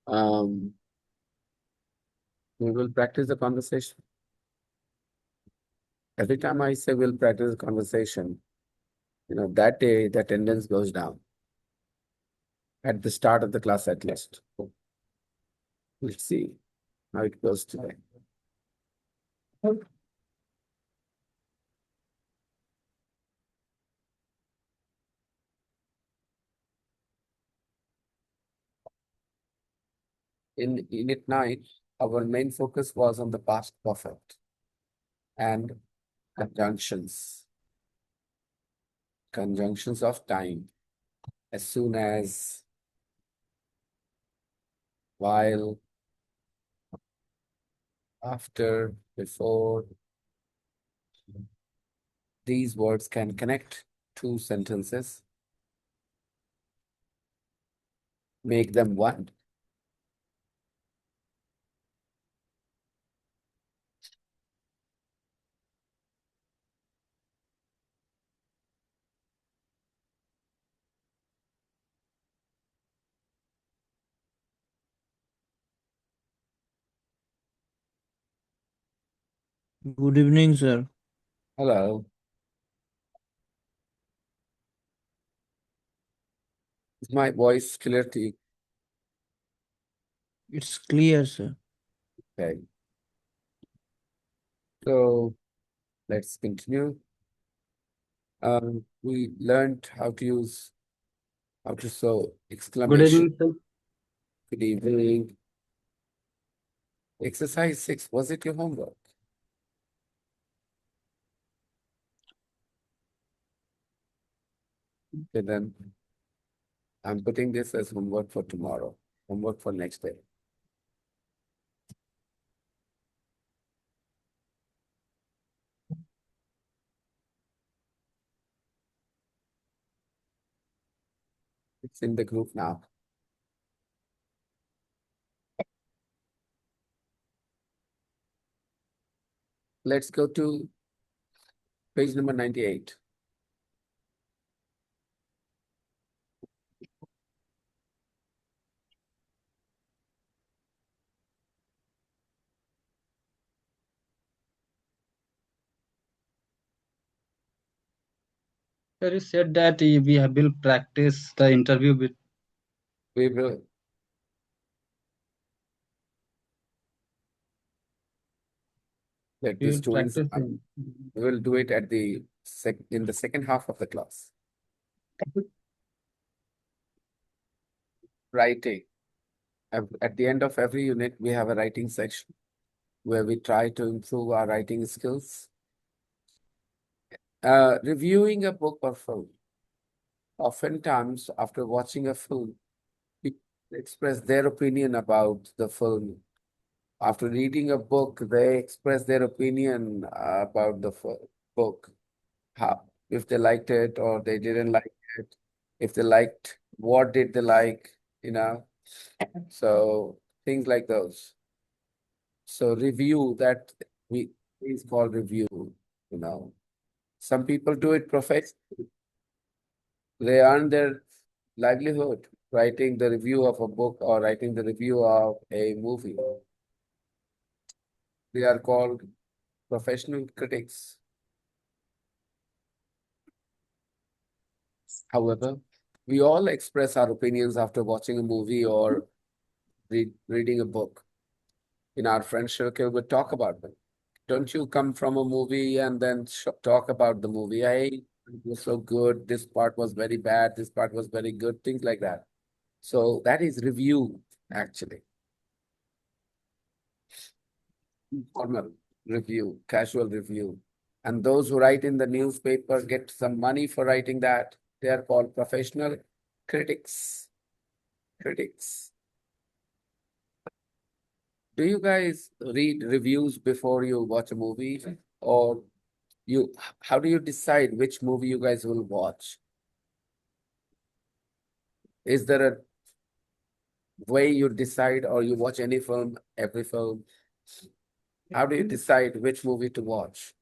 Um, we will practice the conversation. Every time I say we'll practice the conversation, that day the attendance goes down at the start of the class at least. Let's see how it goes today. In Unit 9, our main focus was on the past perfect and conjunctions, conjunctions of time, as soon as, while, after, before. These words can connect two sentences, make them one. Good evening, sir. Hello, is my voice clear to you? It's clear, sir. Okay, so let's continue. We learned how to show Good exclamation. evening, sir. Good evening. Exercise 6, was it your homework? Okay, then I'm putting this as homework for tomorrow, homework for next day. It's in the group now. Let's go to page number 98. Sir, you said that will practice the interview with. We will let We the will students, practice. we will do it at the in the second half of the class. Writing. At the end of every unit, we have a writing section where we try to improve our writing skills. Reviewing a book or film. Oftentimes, after watching a film, people express their opinion about the film. After reading a book, they express their opinion about the book. How, if they liked it or they didn't like it. If they liked, what did they like? You know, so things like those. So review that we is called review, you know. Some people do it professionally. They earn their livelihood writing the review of a book or writing the review of a movie. They are called professional critics. However, we all express our opinions after watching a movie or reading a book. In our friend circle, we talk about them. Don't you come from a movie and then talk about the movie? Hey, it was so good. This part was very bad. This part was very good. Things like that. So that is review, actually. Formal review, casual review. And those who write in the newspaper get some money for writing that. They are called professional critics. Critics. Do you guys read reviews before you watch a movie? Or you how do you decide which movie you guys will watch? Is there a way you decide or you watch any film, every film? How do you decide which movie to watch?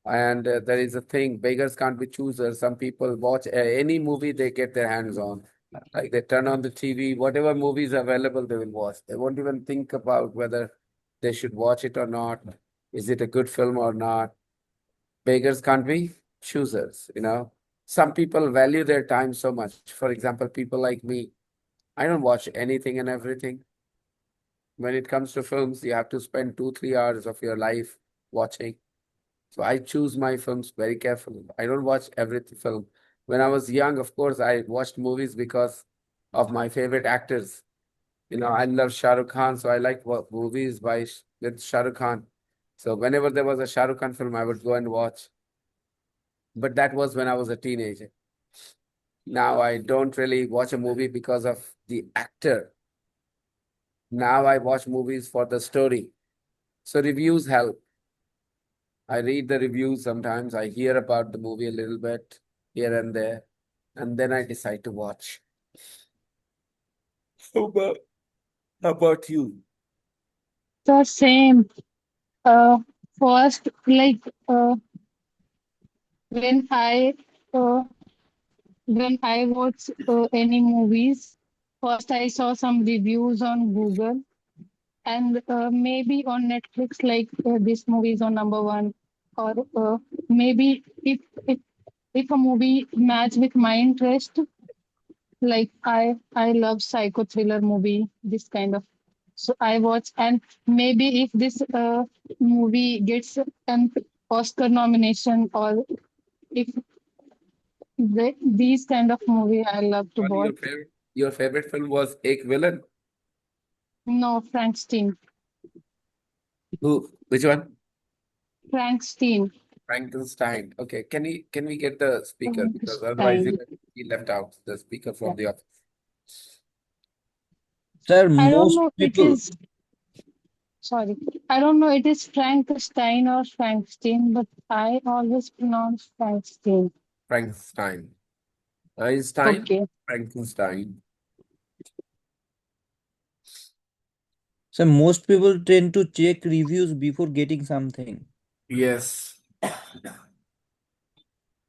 And there is a thing, beggars can't be choosers. Some people watch any movie they get their hands on. Like they turn on the TV, whatever movie is available, they will watch. They won't even think about whether they should watch it or not. Is it a good film or not? Beggars can't be choosers, you know. Some people value their time so much. For example, people like me, I don't watch anything and everything. When it comes to films, you have to spend 2, 3 hours of your life watching. So I choose my films very carefully. I don't watch every film. When I was young, of course, I watched movies because of my favorite actors. You know, I love Shah Rukh Khan, so I like movies with Shah Rukh Khan. So whenever there was a Shah Rukh Khan film, I would go and watch. But that was when I was a teenager. Now I don't really watch a movie because of the actor. Now I watch movies for the story. So reviews help. I read the reviews sometimes. I hear about the movie a little bit here and there, and then I decide to watch. How about, how about you? The same. Uh, First, like when uh, I watch any movies, first I saw some reviews on Google and maybe on Netflix, like this movie is on number one, or maybe if a movie match with my interest, like I love psycho thriller movie, this kind of. So I watch, and maybe if this movie gets an Oscar nomination, or if these kind of movie I love to Sorry, watch. your favorite film was Ek Villain? No, Frankenstein. Who? Which one? Frankenstein. Frankenstein. Okay, can we get the speaker because otherwise Frankenstein. he left out the speaker from the office. Sir, I don't most know. It people, is sorry. I don't know. It is Frankenstein or Frankenstein, but I always pronounce Frankenstein. Frankenstein. Einstein? Okay. Frankenstein. most people tend to check reviews before getting something. Yes.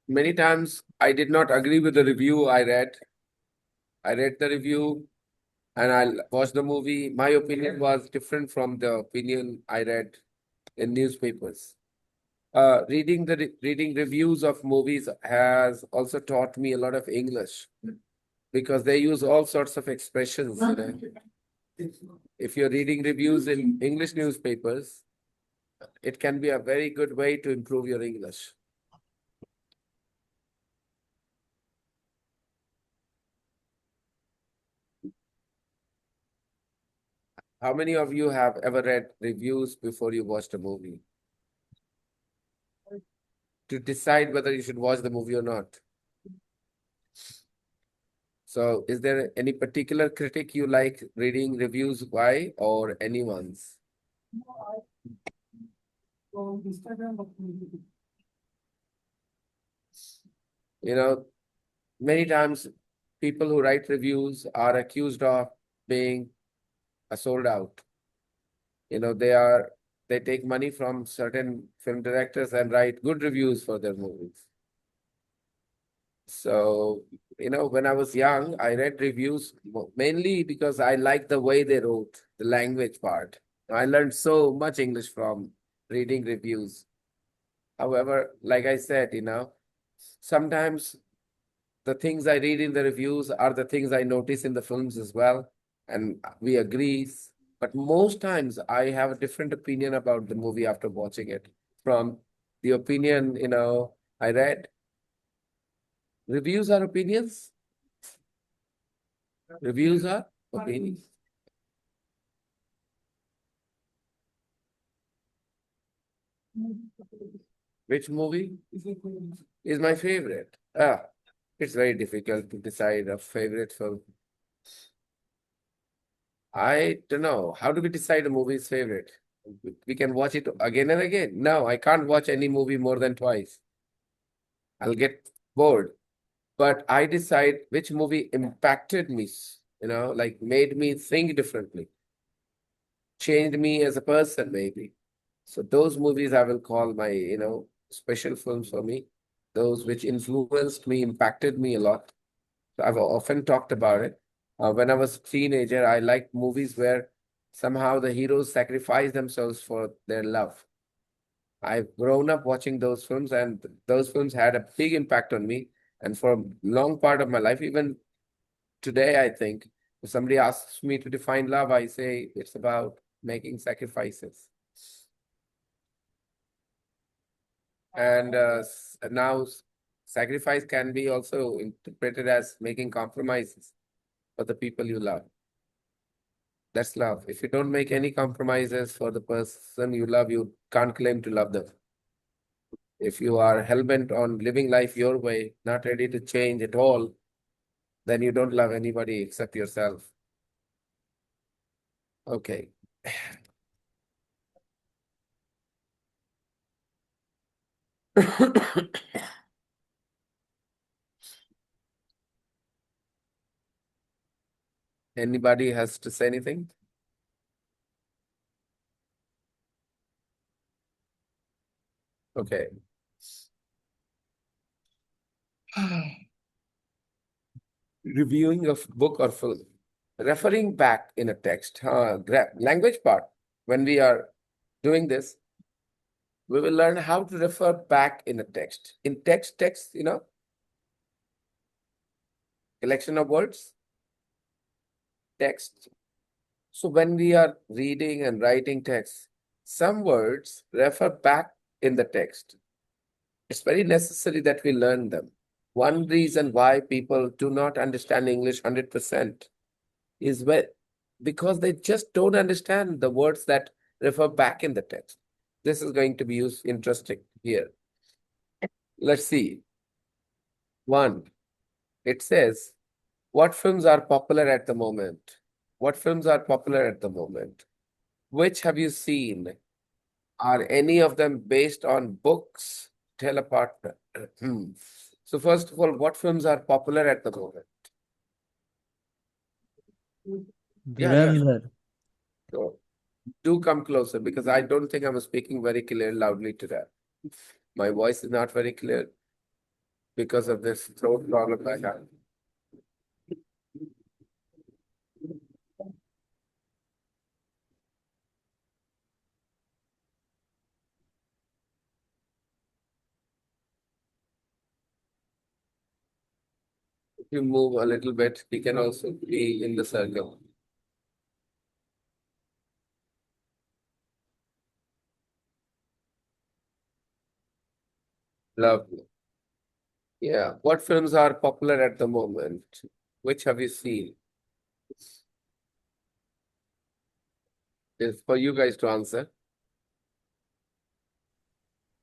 Many times I did not agree with the review I read. I read the review and I watched the movie. My opinion was different from the opinion I read in newspapers. Reading reviews of movies has also taught me a lot of English because they use all sorts of expressions. You know. If you're reading reviews in English newspapers, it can be a very good way to improve your English. How many of you have ever read reviews before you watched a movie to decide whether you should watch the movie or not? So, is there any particular critic you like reading reviews by or anyone's? You know, many times people who write reviews are accused of being a sold out. You know, they take money from certain film directors and write good reviews for their movies. So, you know, when I was young, I read reviews mainly because I liked the way they wrote, the language part. I learned so much English from reading reviews. However, like I said, you know, sometimes the things I read in the reviews are the things I notice in the films as well, and we agree. But most times I have a different opinion about the movie after watching it from the opinion, you know, I read. Reviews are opinions. Reviews are opinions. Which movie is my favorite? It's very difficult to decide a favorite film. I don't know. How do we decide a movie's favorite? We can watch it again and again. No, I can't watch any movie more than twice. I'll get bored. But I decide which movie impacted me, you know, like made me think differently, changed me as a person, maybe. So those movies I will call my, you know, special films for me. Those which influenced me, impacted me a lot. I've often talked about it. When I was a teenager, I liked movies where somehow the heroes sacrifice themselves for their love. I've grown up watching those films, and those films had a big impact on me. And for a long part of my life, even today, I think, if somebody asks me to define love, I say it's about making sacrifices. And now sacrifice can be also interpreted as making compromises for the people you love. That's love. If you don't make any compromises for the person you love, you can't claim to love them. If you are hell-bent on living life your way, not ready to change at all, then you don't love anybody except yourself. Okay. Anybody has to say anything? Okay. Reviewing of book or film. Referring back in a text, language part. When we are doing this, we will learn how to refer back in a text. In text, collection of words, text. So when we are reading and writing text, some words refer back in the text. It's very necessary that we learn them. One reason why people do not understand English 100% is because they just don't understand the words that refer back in the text. This is going to be interesting here. Let's see. One, it says, what films are popular at the moment? What films are popular at the moment? Which have you seen? Are any of them based on books? Tell a partner. So first of all, what films are popular at the moment? Yeah. Dhurandhar. So do come closer because I don't think I'm speaking very clear loudly today. My voice is not very clear because of this throat problem I have. If you move a little bit, he can also be in the circle. Lovely. Yeah. What films are popular at the moment? Which have you seen? It's for you guys to answer.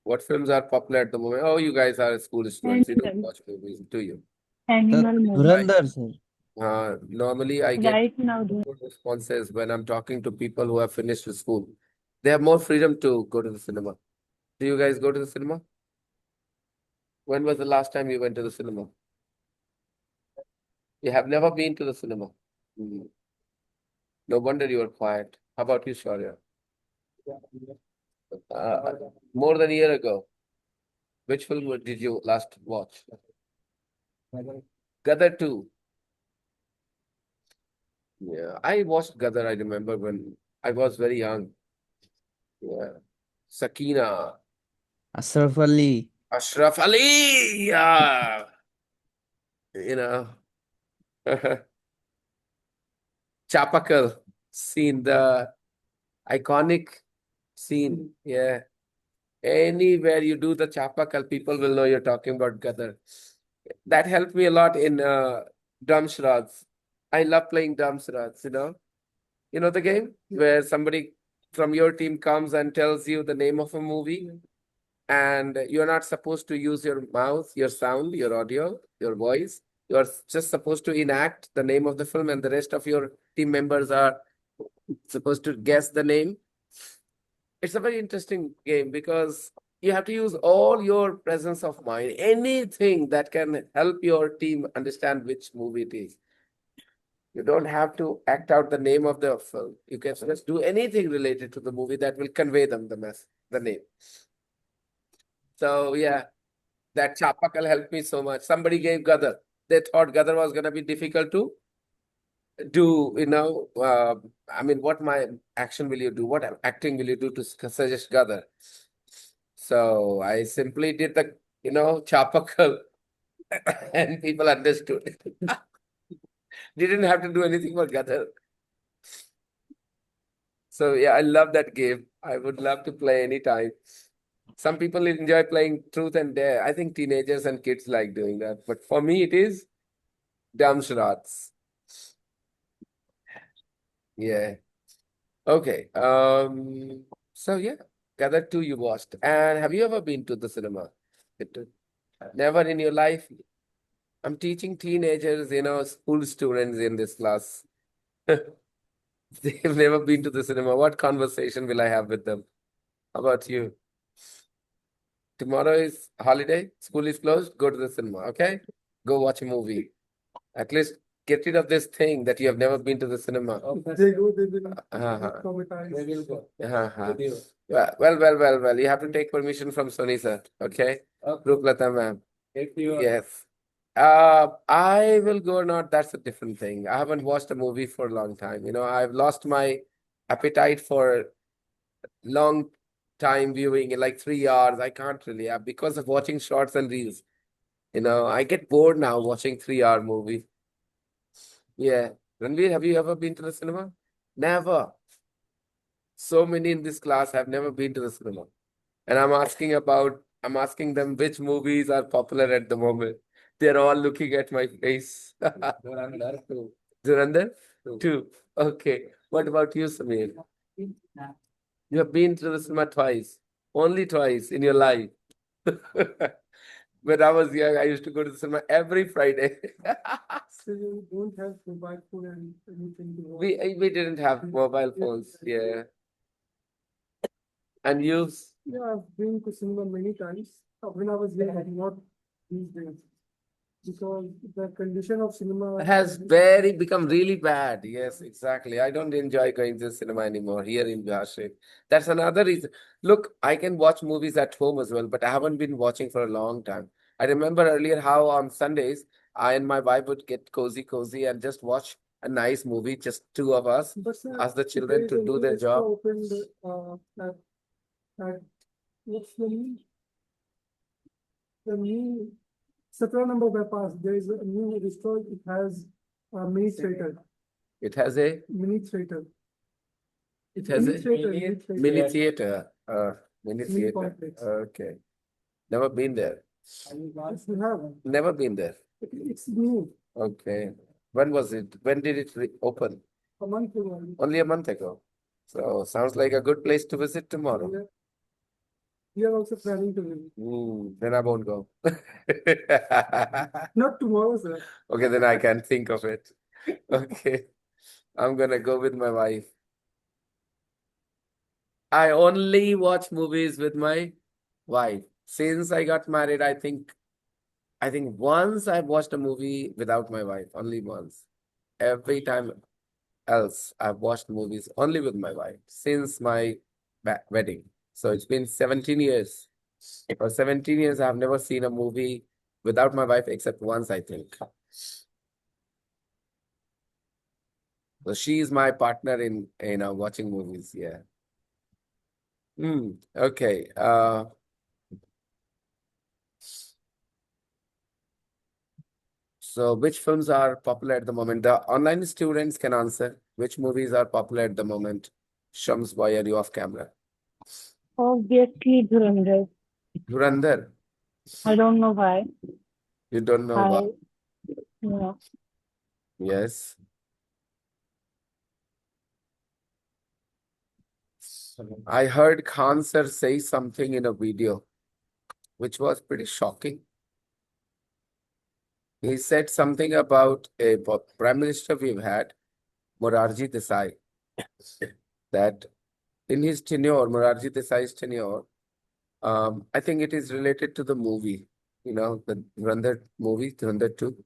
What films are popular at the moment? Oh, you guys are school students. You don't Animal, watch movies, do you? Sir, animal movie. Right. Dhurandhar, sir. Normally, I get Right now, good responses when I'm talking to people who have finished school. They have more freedom to go to the cinema. Do you guys go to the cinema? When was the last time you went to the cinema? You have never been to the cinema. Hmm. No wonder you are quiet. How about you, Shaurya? Uh, More than a year ago. Which film did you last watch? Gadar 2. Yeah, I watched Gadar, I remember when I was very young. Yeah. Sakina. Ashraf Ali. Ashraf Ali. Yeah. You know. Chapakal scene, the iconic scene. Yeah. Anywhere you do the Chapakal, people will know you're talking about Gadar. That helped me a lot in Damshrads. I love playing Damshrads, you know. You know the game where somebody from your team comes and tells you the name of a movie, and you're not supposed to use your mouth, your sound, your audio, your voice. You're just supposed to enact the name of the film, and the rest of your team members are supposed to guess the name. It's a very interesting game because you have to use all your presence of mind, anything that can help your team understand which movie it is. You don't have to act out the name of the film. You can just do anything related to the movie that will convey them the name. So yeah, that Chapakal helped me so much. Somebody gave Gadar. They thought Gadar was going to be difficult to do, I mean, what my action will you do? What acting will you do to suggest Gadar? So I simply did the, chapakal and people understood. Didn't have to do anything for Gadar. So yeah, I love that game. I would love to play anytime. Some people enjoy playing truth and dare. I think teenagers and kids like doing that. But for me, it is dumb charades. Yeah. Okay. So yeah, Gadar 2 you watched. And have you ever been to the cinema? Never in your life? I'm teaching teenagers, school students in this class. They've never been to the cinema. What conversation will I have with them? How about you? Tomorrow is holiday, school is closed, go to the cinema, okay? Go watch a movie. At least get rid of this thing that you have never been to the cinema. They go, they will Uh-huh. traumatize. They will go. Uh-huh. With you. Well. You have to take permission from Sony, sir. Okay? Okay. Ruplata, ma'am. If you are Yes. I will go or not. That's a different thing. I haven't watched a movie for a long time. I've lost my appetite for long time viewing, like 3 hours. I can't really, because of watching shorts and reels. I get bored now watching 3 hour movie. Yeah. Ranveer, have you ever been to the cinema? Never. So many in this class have never been to the cinema. And I'm asking them which movies are popular at the moment. They're all looking at my face. Durandar too. Durandar? Two. Two. Okay. What about you, Samir? You have been to the cinema twice. Only twice in your life. When I was young, I used to go to the cinema every Friday. So you don't have mobile phone and anything to watch. We didn't have mobile phones. Yeah. And you? Yeah, I've been to cinema many times. When I was young, not these days. Because the condition of cinema Has become really bad. Yes, exactly. I don't enjoy going to the cinema anymore here in Bihar. That's another reason. Look, I can watch movies at home as well, but I haven't been watching for a long time. I remember earlier how on Sundays I and my wife would get cozy and just watch a nice movie, just two of us, But sir, ask the children there is to a do new their restaurant job. opened at what's the name? The new Satra number bypass. There is a new restaurant. It has a mini theater. It has a Mini theater. it has Mini a theater. mini theater. Mini Mini theater. complex. Okay. Never been there. Yes, we have. Never been there. It's new. Okay. When was it? When did it open? A month ago. Only a month ago. So sounds like a good place to visit tomorrow. Yeah. We are also planning to visit. Then I won't go. Not tomorrow, sir. Okay, then I can think of it. Okay. I'm gonna go with my wife. I only watch movies with my wife. Since I got married, I think once I watched a movie without my wife, only once. Every time else, I've watched movies only with my wife since my wedding. So it's been 17 years. For 17 years, I've never seen a movie without my wife except once, I think. So she is my partner in watching movies. Yeah. Okay. So which films are popular at the moment? The online students can answer. Which movies are popular at the moment? Shams, why are you off camera? Obviously, Dhurandhar. Dhurandhar. I don't know why. You don't know why? Yeah. Yes. I heard Khan sir say something in a video, which was pretty shocking. He said something about a prime minister we've had, Morarji Desai, that in his tenure, Morarji Desai's tenure, I think it is related to the movie, the Dhurandhar movie, Dhurandhar 2.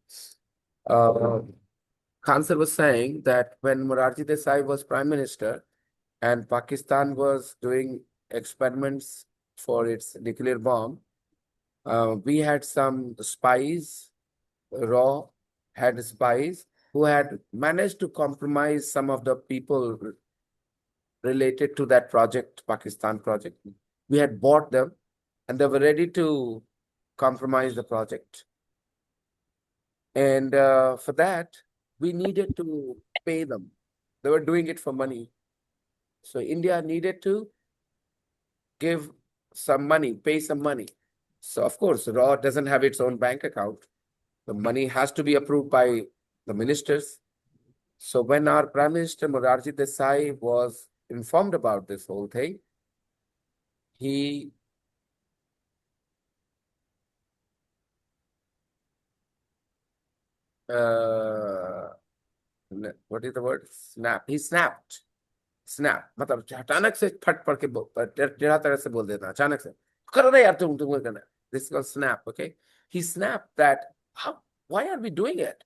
Khan sir was saying that when Morarji Desai was prime minister and Pakistan was doing experiments for its nuclear bomb, we had some spies Raw had spies who had managed to compromise some of the people related to that project, Pakistan project. We had bought them and they were ready to compromise the project. And for that, we needed to pay them. They were doing it for money. So India needed to give some money, pay some money. So of course, Raw doesn't have its own bank account. The money has to be approved by the ministers. So when our Prime Minister Morarji Desai was informed about this whole thing, he what is the word? Snap. He snapped. Snap. मतलब अचानक से फट पड़ के टेढ़ा तरह से बोल देना अचानक से करो ना यार तुम करना. This is called snap. Okay. He snapped that. Why are we doing it?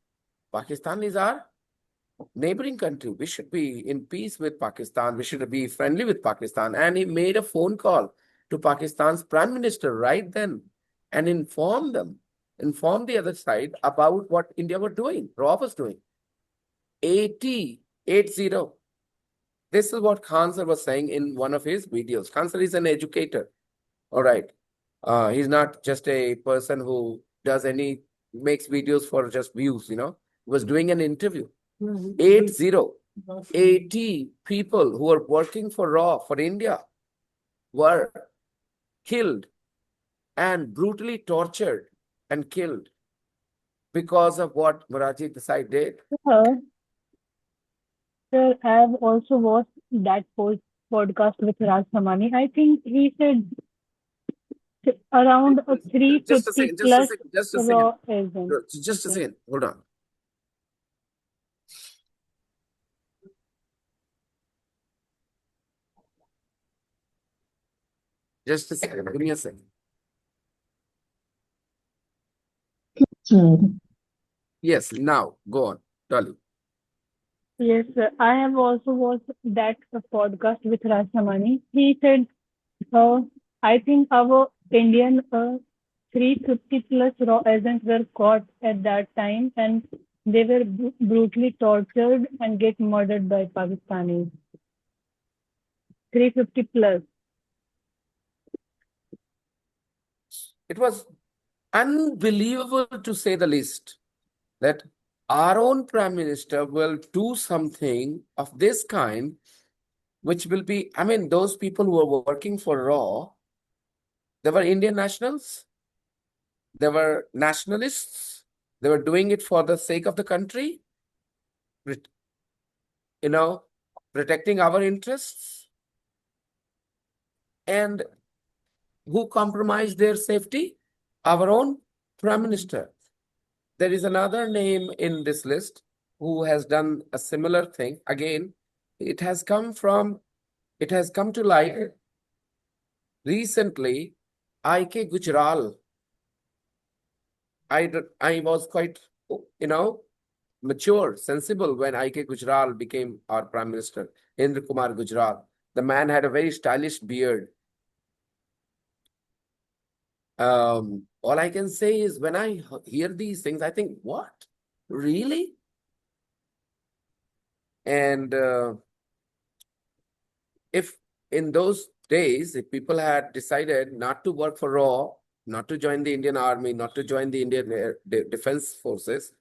Pakistan is our neighboring country. We should be in peace with Pakistan. We should be friendly with Pakistan. And he made a phone call to Pakistan's prime minister right then and informed the other side about what India was doing, Raw was doing. 80. This is what Khan sir was saying in one of his videos. Khan sir is an educator. All right. He's not just a person who makes videos for just views, He was doing an interview. 80 people who were working for Raw, for India, were killed and brutally tortured and killed because of what Morarji Desai did. Sir, I have also watched that podcast with Raj Samani. I think he said around a Just a 350 second, plus just a raw second. agents. Just a second. Hold on. Just a second. Give me a second. Yes, now go on, Dolly. Yes, sir. I have also watched that podcast with Raj Samani. He said, I think our Indian 350 plus raw agents were caught at that time and they were brutally tortured and get murdered by Pakistanis. 350 plus. It was unbelievable to say the least that our own Prime Minister will do something of this kind, which will be, those people who were working for Raw, they were Indian nationals, they were nationalists, they were doing it for the sake of the country, protecting our interests, and who compromised their safety? Our own Prime Minister. There is another name in this list who has done a similar thing. Again, it has come to light recently. I.K. Gujral. I was quite, mature, sensible when I.K. Gujral became our Prime Minister, Indra Kumar Gujral. The man had a very stylish beard. All I can say is when I hear these things, I think, what? Really? And if in those days, if people had decided not to work for Raw, not to join the Indian Army, not to join the Indian Defense Forces,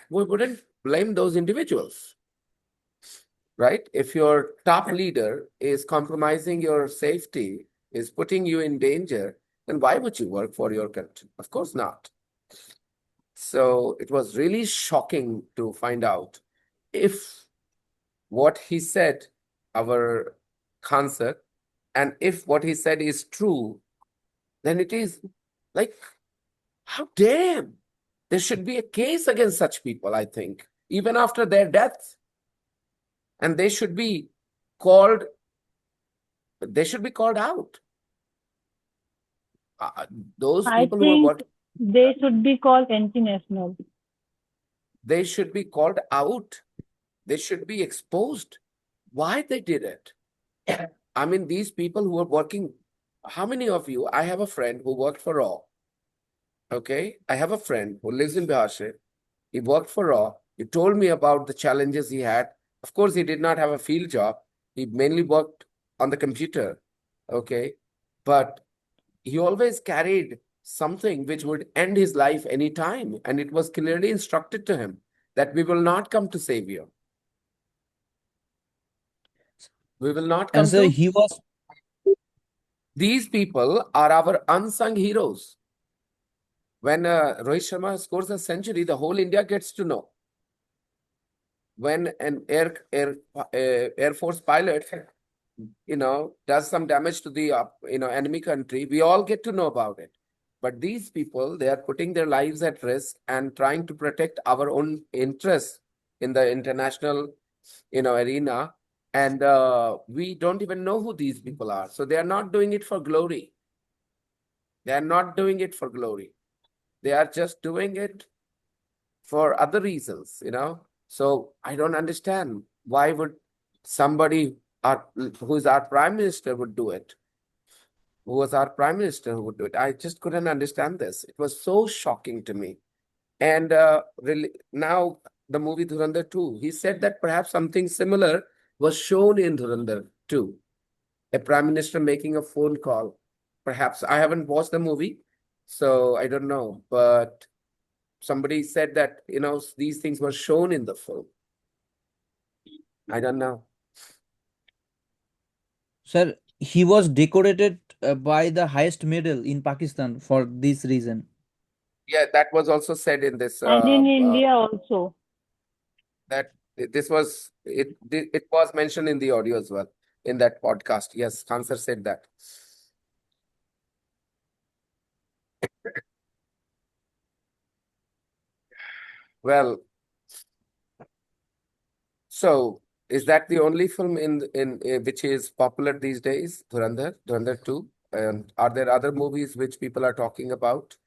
we wouldn't blame those individuals, right? If your top leader is compromising your safety, is putting you in danger, then why would you work for your country? Of course not. So it was really shocking to find out if what he said, our Khan sir, and if what he said is true, then it is like, how dare there should be a case against such people, I think, even after their death. And they should be called out. Those I people who are think working, they should be called anti-national. they should be called out. They should be exposed. Why they did it? These people who are working, how many of you, I have a friend who worked for Raw. Okay, I have a friend who lives in Bihar. He worked for Raw. He told me about the challenges he had. Of course, he did not have a field job. He mainly worked on the computer. Okay. But he always carried something which would end his life anytime. And it was clearly instructed to him that we will not come to save you. We will not And come sir, to. he was These people are our unsung heroes. When Rohit Sharma scores a century, the whole India gets to know. When an Air Force pilot, does some damage to the enemy country, we all get to know about it. But these people, they are putting their lives at risk and trying to protect our own interests in the international, arena. And we don't even know who these people are. So they are not doing it for glory. They are not doing it for glory. They are just doing it for other reasons, So I don't understand why would somebody who is our prime minister would do it. Who was our prime minister who would do it? I just couldn't understand this. It was so shocking to me. And really, now the movie Dhurandhar 2, he said that perhaps something similar was shown in Dhurandhar 2. A prime minister making a phone call. Perhaps I haven't watched the movie, so I don't know. But somebody said that, these things were shown in the film. I don't know. sir, he was decorated by the highest medal in Pakistan for this reason. Yeah, that was also said in this. And in India also. That it was mentioned in the audio as well in that podcast. Yes, Khansar said that. Well, so is that the only film in which is popular these days? Dhurandhar 2. And are there other movies which people are talking about?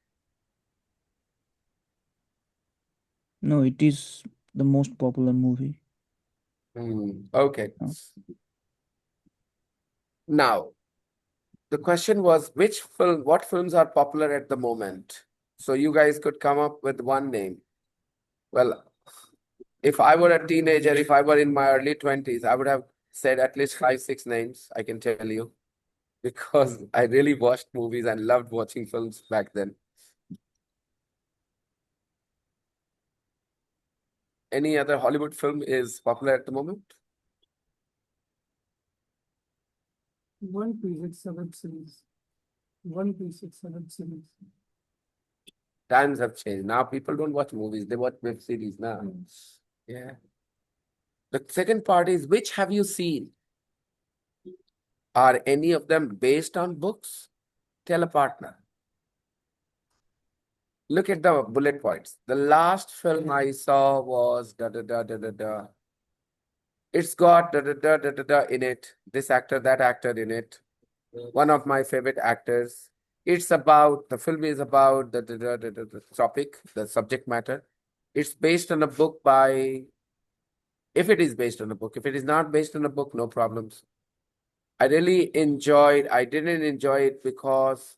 No, it is the most popular movie. Okay. No. Now, the question was what films are popular at the moment? So you guys could come up with one name. Well, if I were a teenager, if I were in my early 20s, I would have said at least 5, 6 names, I can tell you, because I really watched movies and loved watching films back then. Any other Hollywood film is popular at the moment? One Piece, it's a web series. One Piece, it's a web series. Times have changed. Now people don't watch movies, they watch web series now. Yeah. The second part is, which have you seen? Are any of them based on books? Tell a partner. Look at the bullet points. The last film I saw was da da da da da da. It's got da da da da da da in it. This actor, that actor in it. One of my favorite actors. The film is about the topic, the subject matter. It's based on a book by, if it is based on a book. If it is not based on a book, no problems. I didn't enjoy it because,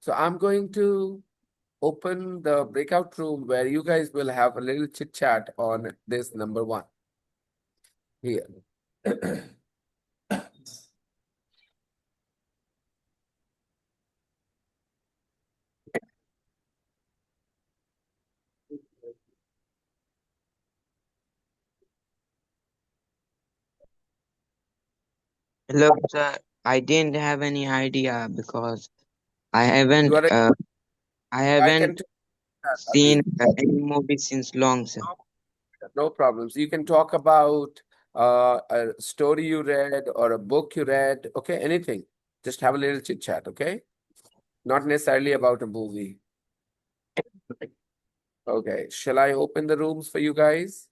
so I'm going to open the breakout room where you guys will have a little chit chat on this number one here. Hello, sir. I didn't have any idea because I You haven't are, I I can haven't tell that, seen Abhi. any movie since long, sir. No problems. You can talk about a story you read or a book you read. Okay, anything. Just have a little chit chat. Okay, not necessarily about a movie. Okay, shall I open the rooms for you guys?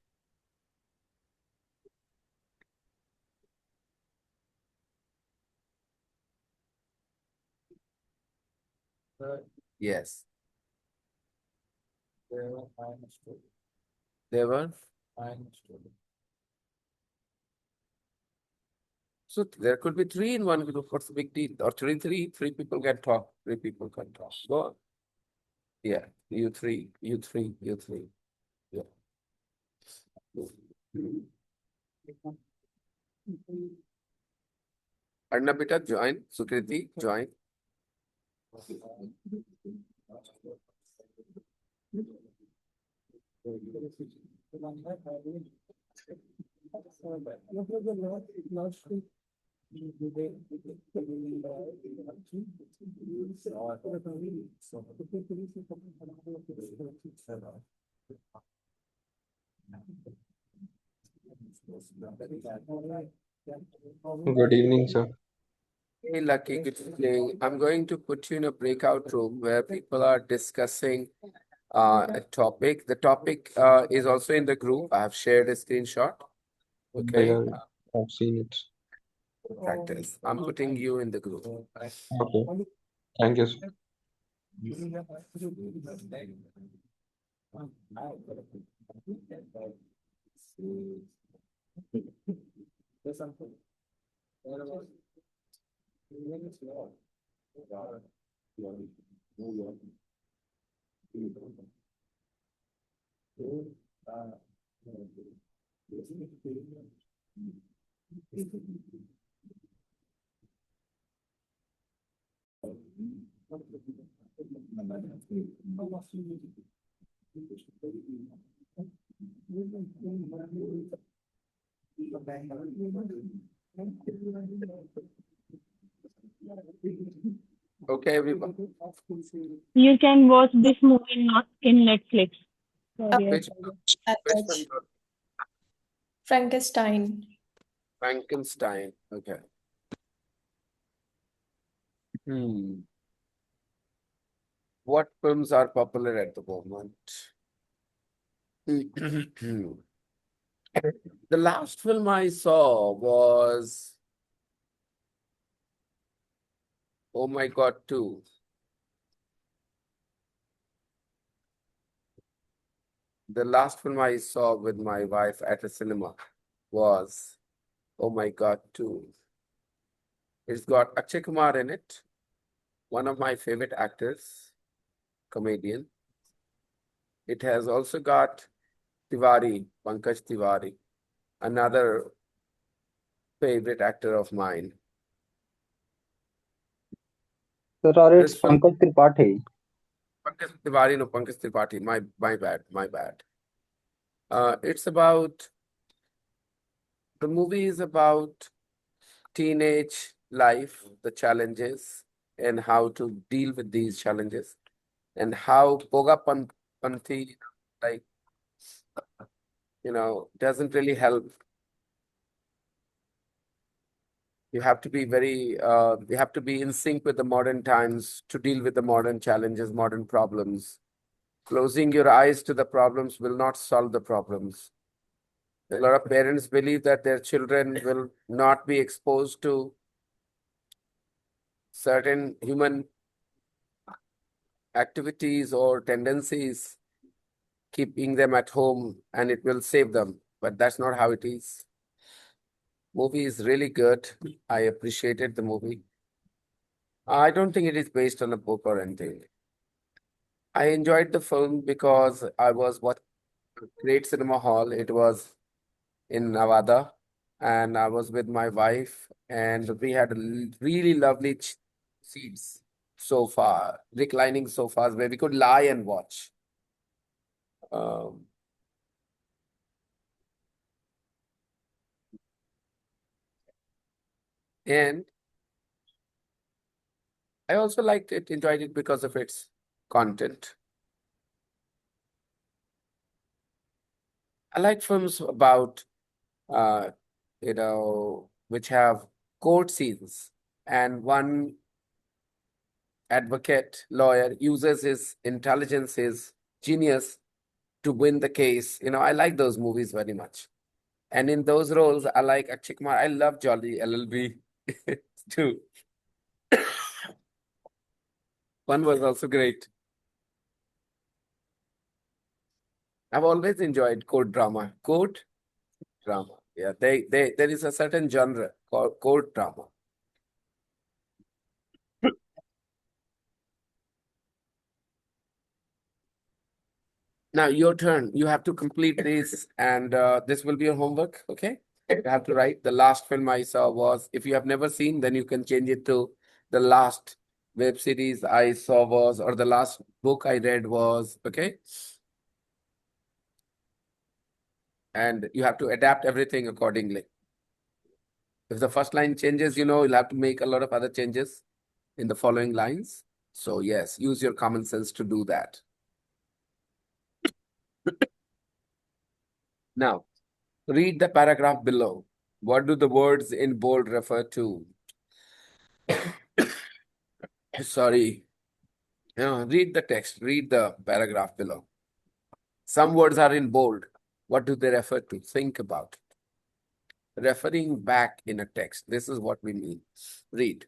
Yes. There were. So there could be three in one group. What's the big deal? Or three people can talk. Three people can talk. Go on. Yeah, you three. Yeah. Arnab beta, join. Sukriti, join. Good evening, sir. Hey, Lucky, good evening. I'm going to put you in a breakout room where people are discussing a topic. The topic is also in the group. I have shared a screenshot. Okay, Yeah, I've seen it. practice. I'm putting you in the group. Okay. Thank you, sir. Okay, everyone. You can watch this movie not in Netflix. Sorry, Which, which one? Frankenstein. Frankenstein. Okay. What films are popular at the moment? The last film I saw was Oh My God 2. The last film I saw with my wife at a cinema was Oh My God 2. It's got Akshay Kumar in it, one of my favorite actors, comedian. It has also got Tiwari, Pankaj Tiwari, another favorite actor of mine. Sir, or it's This film, Pankaj Tripathi. Pankaj Tiwari, no, Pankaj Tripathi, my bad. It's about, the movie is about teenage life, the challenges, and how to deal with these challenges, and how Panthi, like, doesn't really help. You have to be you have to be in sync with the modern times to deal with the modern challenges, modern problems. Closing your eyes to the problems will not solve the problems. A lot of parents believe that their children will not be exposed to certain human activities or tendencies, keeping them at home, and it will save them. But that's not how it is. Movie is really good. I appreciated the movie. I don't think it is based on a book or anything. I enjoyed the film because I was what great cinema hall. It was in Nevada, and I was with my wife, and we had really lovely seats, sofa, reclining sofas where we could lie and watch. Um, and I also liked it, enjoyed it because of its content. I like films about, uh, which have court scenes, and one advocate, lawyer uses his intelligence, his genius to win the case. I like those movies very much. And in those roles, I like Akshay Kumar. I love Jolly LLB too. One was also great. I've always enjoyed court drama. Court drama. Yeah, there is a certain genre called court drama. Now your turn. You have to complete this, and this will be your homework. Okay, you have to write. The last film I saw was. If you have never seen, then you can change it to the last web series I saw was, or the last book I read was. Okay, and you have to adapt everything accordingly. If the first line changes, you'll have to make a lot of other changes in the following lines. So yes, use your common sense to do that. Now, read the paragraph below. What do the words in bold refer to? Sorry. Read the text. Read the paragraph below. Some words are in bold. What do they refer to? Think about it. Referring back in a text. This is what we mean. Read.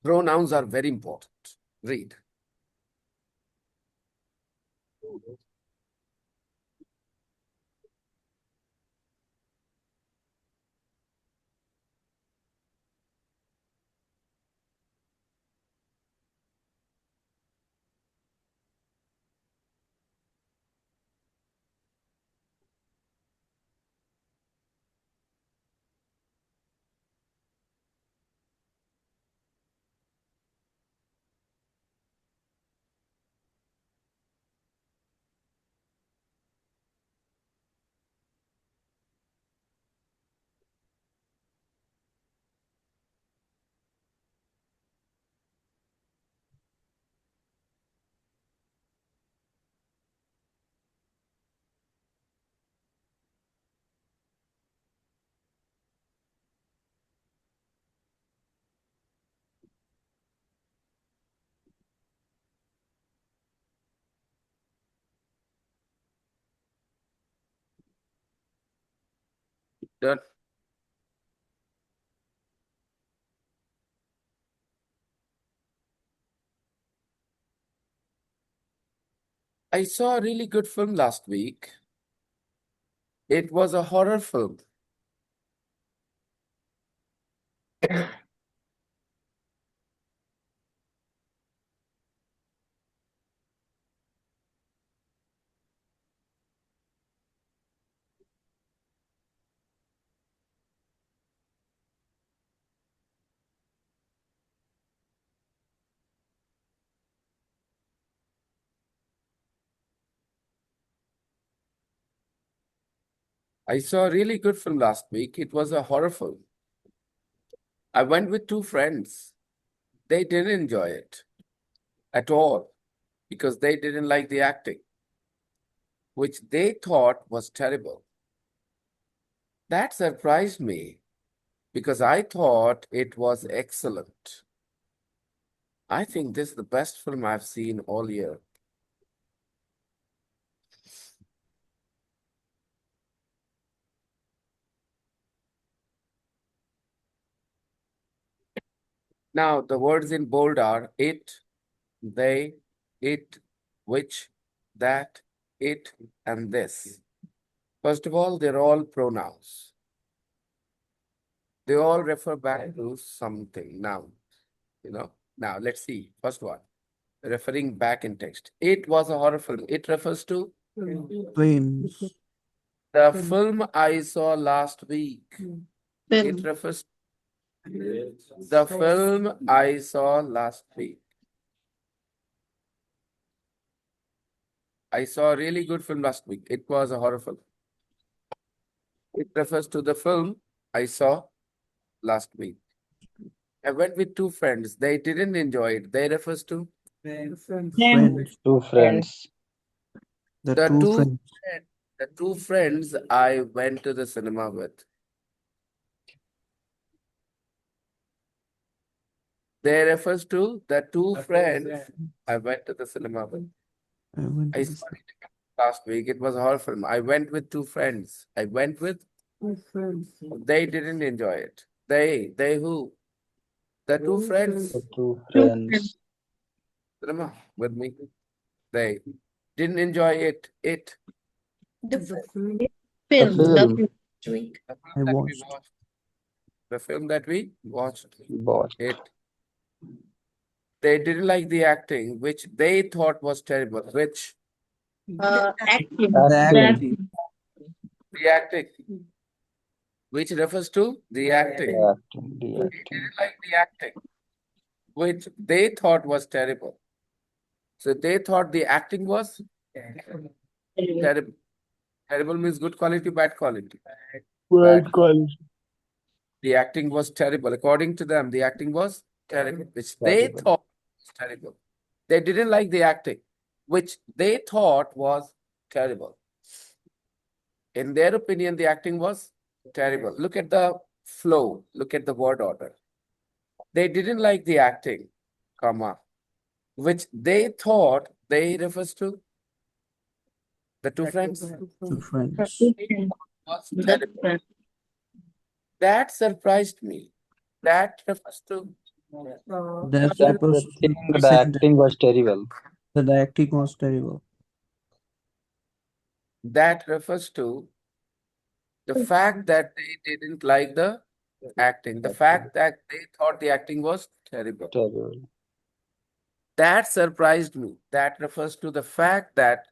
Pronouns are very important. Read. Done. I saw a really good film last week. It was a horror film. I saw a really good film last week. It was a horror film. I went with two friends. They didn't enjoy it at all because they didn't like the acting, which they thought was terrible. That surprised me because I thought it was excellent. I think this is the best film I've seen all year. Now, the words in bold are it, they, it, which, that, it, and this. First of all, they're all pronouns. They all refer back to something. Now let's see. First one, referring back in text. It was a horror film. It refers to Twins. the film I saw last week. It refers to the film I saw last week. I saw a really good film last week. It was a horror film. It refers to the film I saw last week. I went with two friends. They didn't enjoy it. They refers to Friends. Two friends. The the two two friends. the two friends I went to the cinema with. They refers to the two friends I went to the cinema with. I went to I the saw it last week. It was a horror film. I went with two friends. I went with Two friends. they didn't enjoy it. They who? The two friends The two friends. cinema with me. They didn't enjoy it. The film. The film. The I film that we watched. watched. The film that we watched. Bought. It. They didn't like the acting, which they thought was terrible. Which Acting. The Acting. acting. the acting, which refers to the acting. The acting. The They acting. didn't like the acting, which they thought was terrible. So they thought the acting was terrible. Terrible means good quality, bad quality. Bad. The acting was terrible. According to them, the acting was terrible, which they Terrible. thought was terrible. They didn't like the acting, which they thought was terrible. In their opinion, the acting was terrible. Look at the flow. Look at the word order. They didn't like the acting, comma, which they thought they refers to the two friends Two friends. was terrible. That surprised me. That refers to That's That supposed the thing, to the say acting was terrible. that the acting was terrible. that refers to the fact that they didn't like the acting, the fact that they thought the acting was terrible. Terrible. That surprised me. That refers to the fact that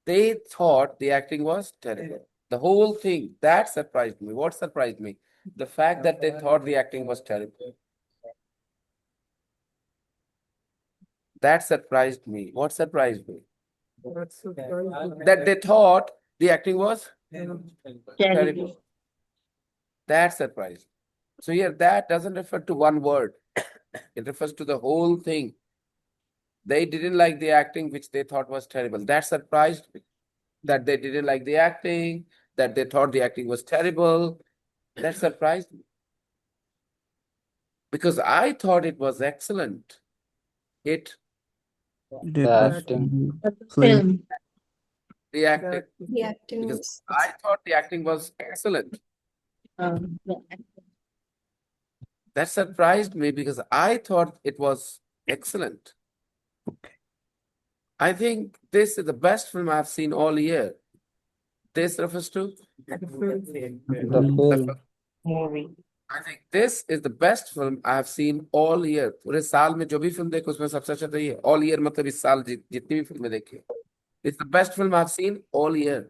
they thought the acting was terrible. The whole thing, that surprised me. What surprised me? The fact that they thought the acting was terrible. That surprised me. What surprised me? That's surprising. That they thought the acting was terrible. That surprised me. So here, that doesn't refer to one word. It refers to the whole thing. They didn't like the acting, which they thought was terrible. That surprised me. That they didn't like the acting, that they thought the acting was terrible. That surprised me. Because I thought it was excellent. It The was acting. film. The acting. The acting Because was I thought the acting was excellent. That surprised me because I thought it was excellent. I think this is the best film I've seen all year. This refers to The film. movie. I think this is the best film I have seen all year. पूरे साल में जो भी film देखो उसमें सबसे अच्छा तो ये all year मतलब इस साल जितनी भी फिल्में देखी it's the best film I've seen all year.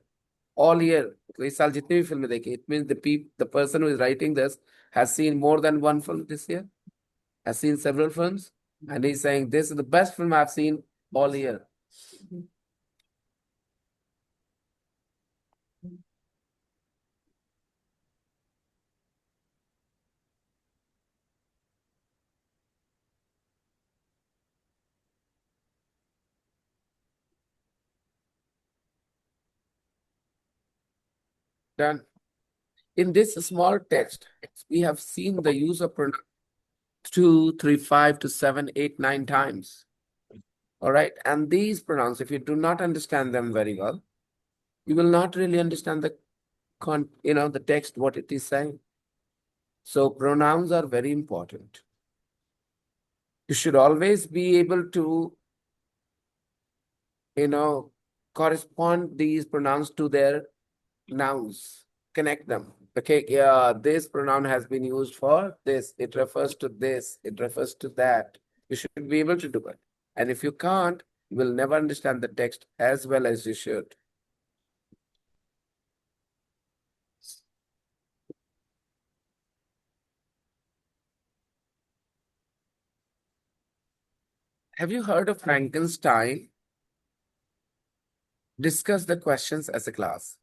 All year. तो इस साल जितनी भी फिल्में देखी it means the person who is writing this has seen more than one film this year, has seen several films, and he's saying this is the best film I've seen all year. Done. In this small text, we have seen the use of pronouns 2, 3, 5 to 7, 8, 9 times. All right. And these pronouns, if you do not understand them very well, you will not really understand the text, what it is saying. So pronouns are very important. You should always be able to, correspond these pronouns to their nouns, connect them. Okay, yeah, this pronoun has been used for this. It refers to this. It refers to that. You should be able to do it. And if you can't, you will never understand the text as well as you should. Have you heard of Frankenstein? Discuss the questions as a class.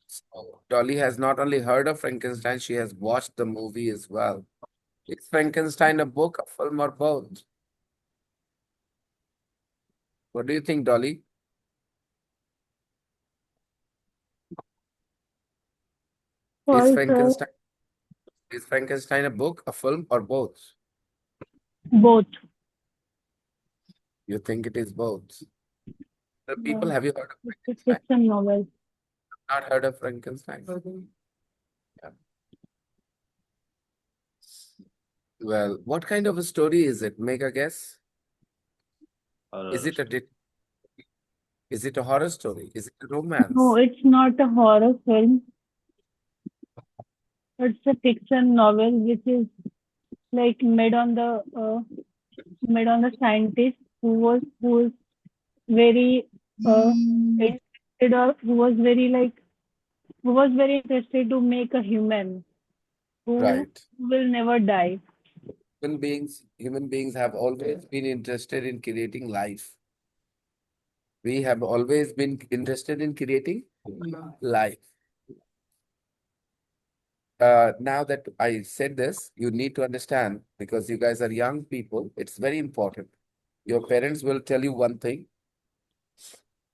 So Dolly has not only heard of Frankenstein, she has watched the movie as well. Is Frankenstein a book, a film, or both? What do you think, Dolly? Is Frankenstein a book, a film, or both? Both. You think it is both? The people, have you heard of It's a Frankenstein? fiction novel. Not heard of Frankenstein? Yeah. Well, what kind of a story is it? Make a guess. Is it a horror story? Is it a romance? No, it's not a horror film. It's a fiction novel which is like made on the made on the scientist who was very interested, or who was very like who was very interested to make a human who Right. will never die. Human beings have always been interested in creating life. We have always been interested in creating life. Now that I said this, you need to understand, because you guys are young people, it's very important. Your parents will tell you one thing,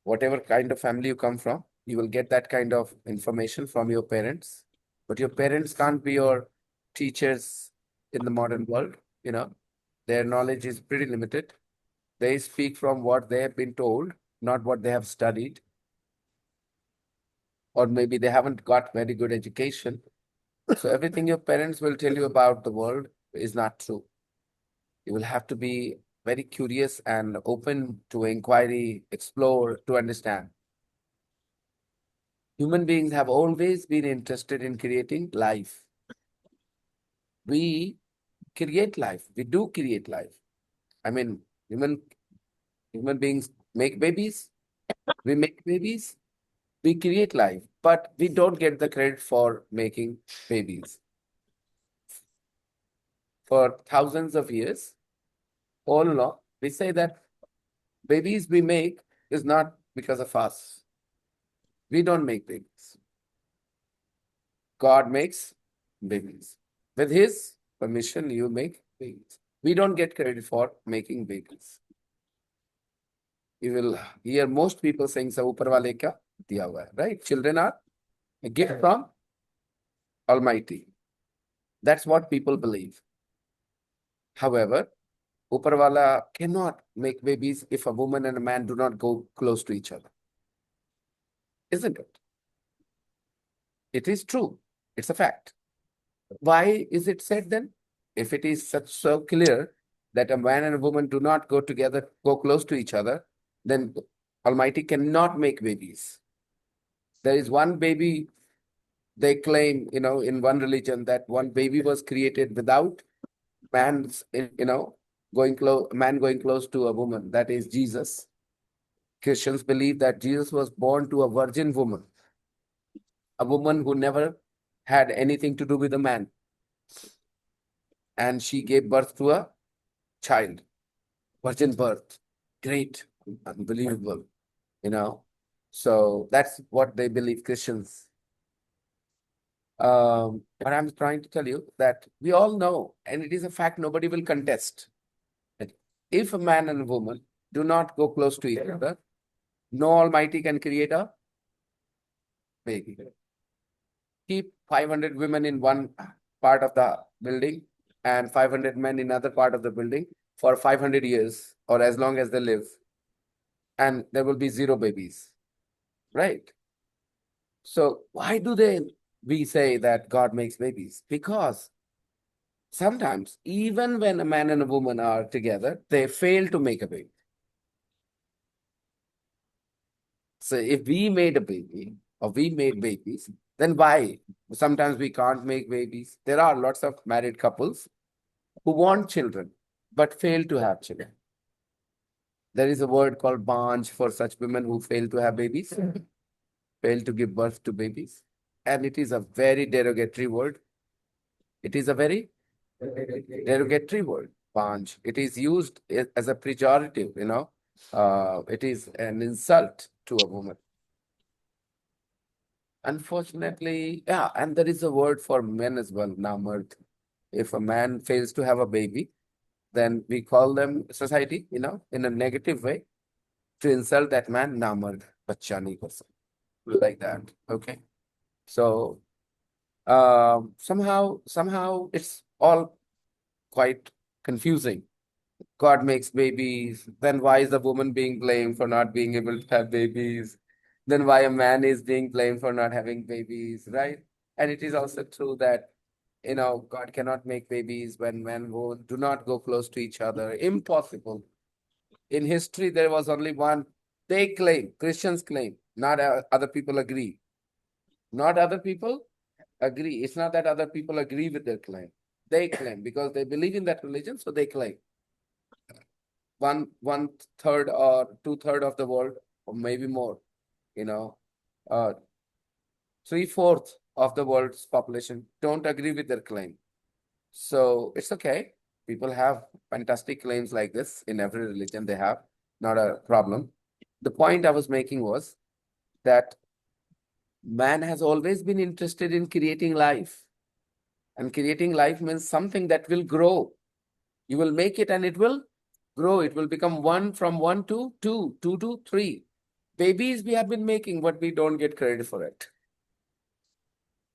whatever kind of family you come from, you will get that kind of information from your parents. But your parents can't be your teachers in the modern world, you know. Their knowledge is pretty limited. They speak from what they have been told, not what they have studied, or maybe they haven't got very good education. So everything your parents will tell you about the world is not true. You will have to be very curious and open to inquiry, explore, to understand. Human beings have always been interested in creating life. We create life. We do create life. I mean, human beings make babies. We make babies. We create life, but we don't get the credit for making babies. For thousands of years, all along, we say that babies we make is not because of us. We don't make babies. God makes babies. With His permission, you make babies. We don't get credit for making babies. You will hear most people saying, "Sa upar wale ka diya hua hai," right? Children are a gift from Almighty. That's what people believe. However, Uparwala cannot make babies if a woman and a man do not go close to each other. Isn't it? It is true. It's a fact. Why is it said then? If it is such so clear that a man and a woman do not go together, go close to each other, then Almighty cannot make babies. There is one baby, they claim, in one religion, that one baby was created without man's, man going close to a woman. That is Jesus. Christians believe that Jesus was born to a virgin woman, a woman who never had anything to do with a man. And she gave birth to a child, virgin birth. Great, unbelievable, you know. So that's what they believe, Christians. But I'm trying to tell you that we all know, and it is a fact nobody will contest, that if a man and a woman do not go close to each other, no Almighty can create a baby. Keep 500 women in one part of the building and 500 men in other part of the building for 500 years, or as long as they live, and there will be zero babies, right? So why do we say that God makes babies? Because sometimes even when a man and a woman are together, they fail to make a baby. So if we made a baby or we made babies, then why? Sometimes we can't make babies. There are lots of married couples who want children but fail to have children. There is a word called banj for such women who fail to have babies, fail to give birth to babies. And it is a very derogatory word. It is a very derogatory word, banj. It is used as a pejorative, it is an insult to a woman. Unfortunately, yeah, and there is a word for men as well, namard. If a man fails to have a baby, then we call them society, in a negative way, to insult that man, namard, bachcha nahi kar sakta. Like that. Okay. So somehow it's all quite confusing. God makes babies, then why is the woman being blamed for not being able to have babies? Then why a man is being blamed for not having babies, right? And it is also true that, God cannot make babies when men and women do not go close to each other. Impossible. In history, there was only one. They claim, Christians claim, not other people agree. Not other people agree. It's not that other people agree with their claim. They claim because they believe in that religion, so they claim. one third or two-third of the world, or maybe more, you know, uh, three-fourths of the world's population don't agree with their claim. So it's okay. People have fantastic claims like this in every religion they have, not a problem. The point I was making was that man has always been interested in creating life. And creating life means something that will grow. You will make it and it will grow. It will become one, from one to two, two to three. Babies we have been making, but we don't get credit for it.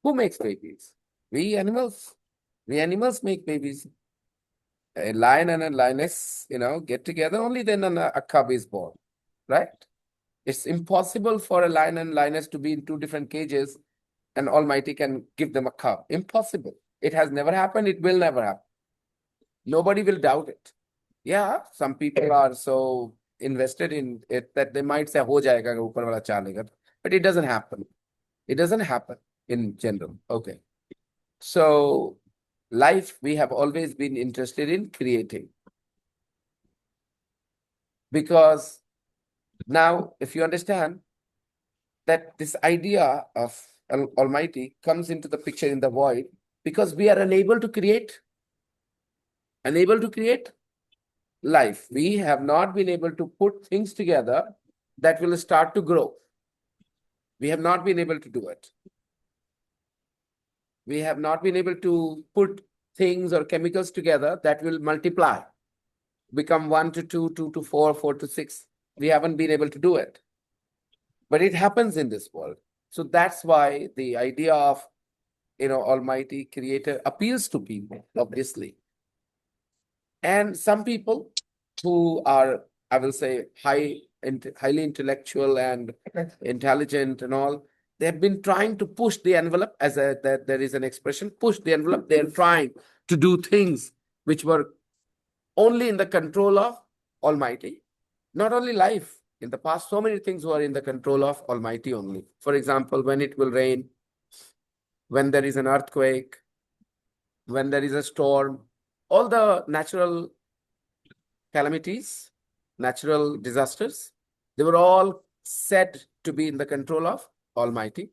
Who makes babies? We animals. We animals make babies. A lion and a lioness, get together, only then a cub is born, right? It's impossible for a lion and lioness to be in two different cages and Almighty can give them a cub. Impossible. It has never happened. It will never happen. Nobody will doubt it. Yeah, some people are so invested in it that they might say, "Ho jayega, upar wala chalega." But it doesn't happen. It doesn't happen in general. Okay. So, life we have always been interested in creating. Because now, if you understand that this idea of Almighty comes into the picture in the void, because we are unable to create life. We have not been able to put things together that will start to grow. We have not been able to do it. We have not been able to put things or chemicals together that will multiply, become 1 to 2, 2 to 4, 4 to 6. We haven't been able to do it. But it happens in this world. So that's why the idea of, Almighty Creator appeals to people, obviously. And some people who are, I will say, highly intellectual and intelligent and all, they've been trying to push the envelope, there is an expression, push the envelope. They're trying to do things which were only in the control of Almighty. Not only life. In the past, so many things were in the control of Almighty only. For example, when it will rain, when there is an earthquake, when there is a storm, all the natural calamities, natural disasters, they were all said to be in the control of Almighty.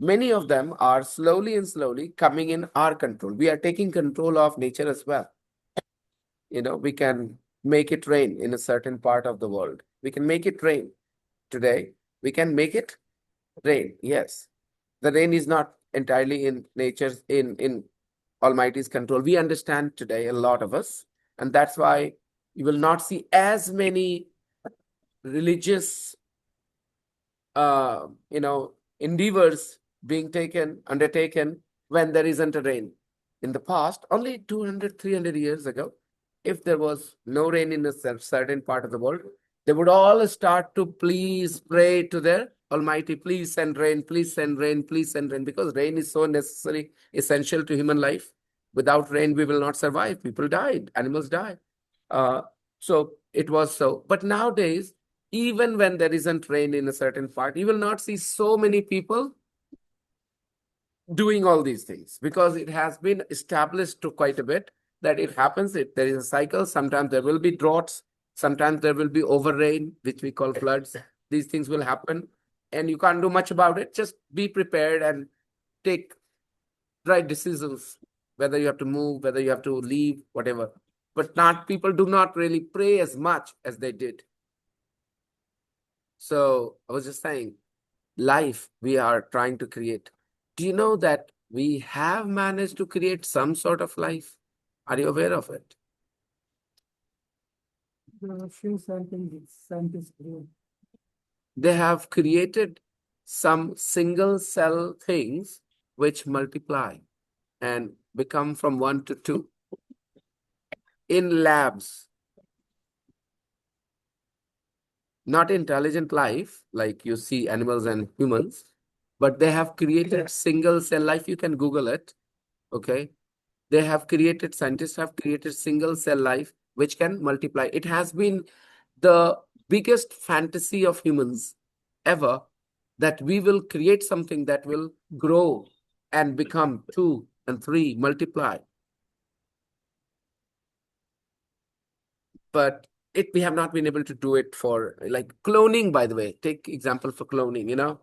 Many of them are slowly and slowly coming in our control. We are taking control of nature as well. We can make it rain in a certain part of the world. We can make it rain today. We can make it rain. Yes. The rain is not entirely in nature's, in Almighty's control. We understand today, a lot of us, and that's why you will not see as many religious endeavors being undertaken when there isn't a rain. In the past, only 200, 300 years ago, if there was no rain in a certain part of the world, they would all start to please pray to their Almighty, please send rain, please send rain, please send rain, because rain is so necessary, essential to human life. Without rain, we will not survive. People died, animals die. So it was so. But nowadays, even when there isn't rain in a certain part, you will not see so many people doing all these things, because it has been established to quite a bit that it happens. There is a cycle. Sometimes there will be droughts. Sometimes there will be over rain, which we call floods. These things will happen and you can't do much about it. Just be prepared and take right decisions, whether you have to move, whether you have to leave, whatever. But people do not really pray as much as they did. So I was just saying, life we are trying to create. Do you know that we have managed to create some sort of life? Are you aware of it? There are few scientists do. They have created some single cell things which multiply and become from 1 to 2 in labs. Not intelligent life like you see animals and humans, but they have created single cell life. You can Google it. Okay. Scientists have created single cell life which can multiply. It has been the biggest fantasy of humans ever, that we will create something that will grow and become 2 and 3, multiply. But we have not been able to do it for like cloning, by the way. Take example for cloning,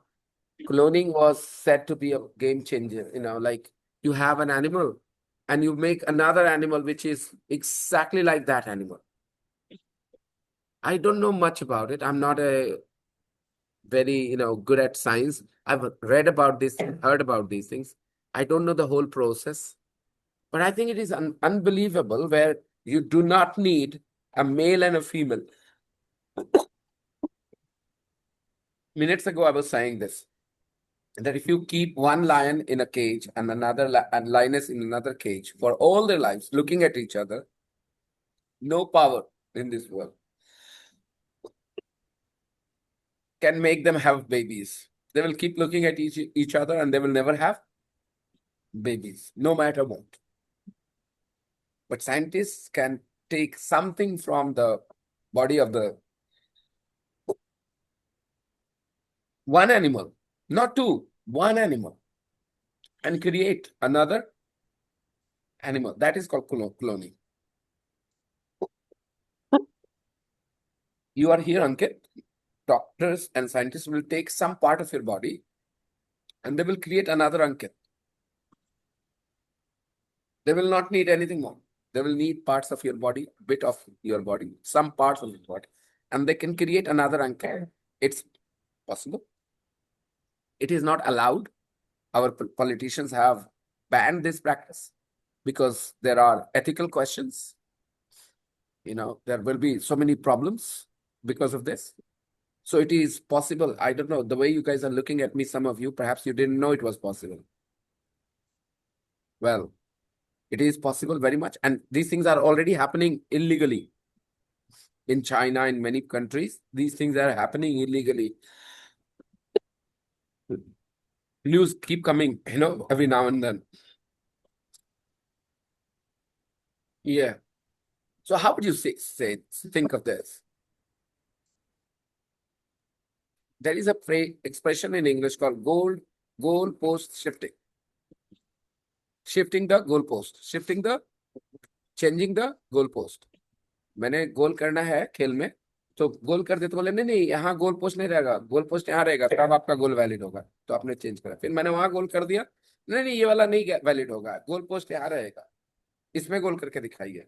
Cloning was said to be a game changer, like you have an animal and you make another animal which is exactly like that animal. I don't know much about it. I'm not a very, good at science. I've read about this, heard about these things. I don't know the whole process, but I think it is unbelievable where you do not need a male and a female. Minutes ago, I was saying this, that if you keep one lion in a cage and another and lioness in another cage for all their lives, looking at each other, no power in this world can make them have babies. They will keep looking at each other and they will never have babies, no matter what. But scientists can take something from the body of the one animal, not two, one animal, and create another animal. That is called cloning. You are here, Ankit. Doctors and scientists will take some part of your body and they will create another Ankit. They will not need anything more. They will need parts of your body, bit of your body, some parts of your body, and they can create another Ankit. It's possible. It is not allowed. Our politicians have banned this practice because there are ethical questions. There will be so many problems because of this. So it is possible. I don't know, the way you guys are looking at me, some of you, perhaps you didn't know it was possible. Well, it is possible very much. And these things are already happening illegally. In China, in many countries, these things are happening illegally. News keep coming, every now and then. Yeah. So how would you think of this? There is a expression in English called goalpost shifting. Shifting the goalpost. Changing the goalpost. मैंने गोल करना है खेल में, तो गोल कर दे तो बोले नहीं नहीं, यहाँ गोल पोस्ट नहीं रहेगा, गोल पोस्ट यहाँ रहेगा, तब आपका गोल वैलिड होगा। तो आपने चेंज करा, फिर मैंने वहां गोल कर दिया, नहीं नहीं ये वाला नहीं वैलिड होगा, गोल पोस्ट यहाँ रहेगा, इसमें गोल करके दिखाइए।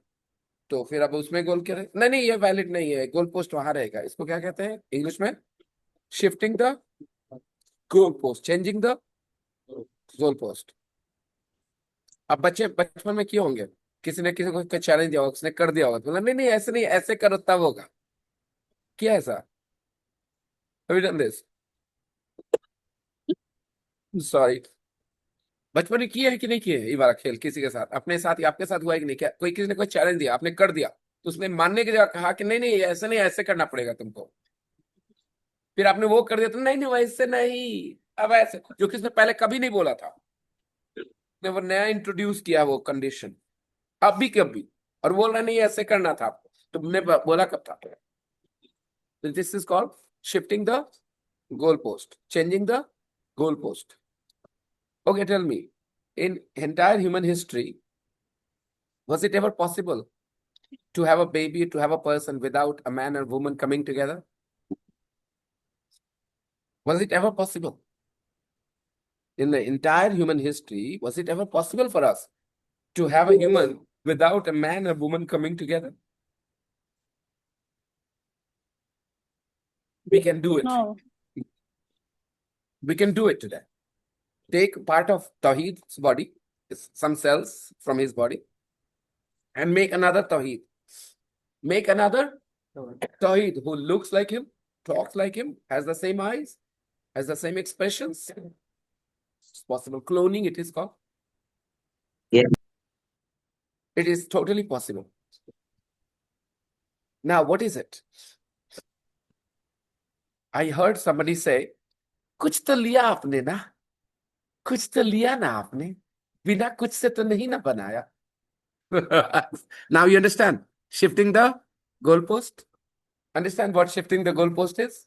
तो फिर अब उसमें गोल करे, नहीं नहीं ये वैलिड नहीं है, गोल पोस्ट वहां रहेगा। इसको क्या कहते हैं इंग्लिश में? Shifting the goal post, changing the goal post. अब बच्चे बचपन में क्यों होंगे, किसी ने किसी को चैलेंज दिया होगा, उसने कर दिया होगा, तो बोला नहीं नहीं ऐसे नहीं, ऐसे करो तब होगा। क्या ऐसा? Have you done this? Sorry. बचपन में किए है कि नहीं किए ये वाला खेल किसी के साथ, अपने साथ या आपके साथ हुआ है कि नहीं? क्या कोई किसी ने कोई चैलेंज दिया, आपने कर दिया, तो उसने मानने की जगह कहा कि नहीं नहीं ऐसे नहीं, ऐसे करना पड़ेगा तुमको। फिर आपने वो कर दिया, तो नहीं नहीं वैसे नहीं, अब ऐसे, जो किसने पहले कभी नहीं बोला था, ने वो नया इंट्रोड्यूस किया वो कंडीशन, अब भी कभी, और बोल रहा नहीं ऐसे करना था आपको, तुमने बोला कब था? This is called shifting the goal post, changing the goal post. Okay, tell me, in entire human history, was it ever possible to have a baby, to have a person without a man and woman coming together? Was it ever possible? In the entire human history, was it ever possible for us to have a human without a man and woman coming together? We can do it. No. We can do it today. Take part of Tawheed's body, some cells from his body, and make another Tawheed. Make another Tawheed who looks like him, talks like him, has the same eyes, has the same expressions. It's possible. Cloning, it is called. Yeah. It is totally possible. Now, what is it? I heard somebody say, कुछ तो लिया आपने ना, कुछ तो लिया ना आपने, बिना कुछ से तो नहीं ना बनाया। Now you understand shifting the goalpost? Understand what shifting the goalpost is?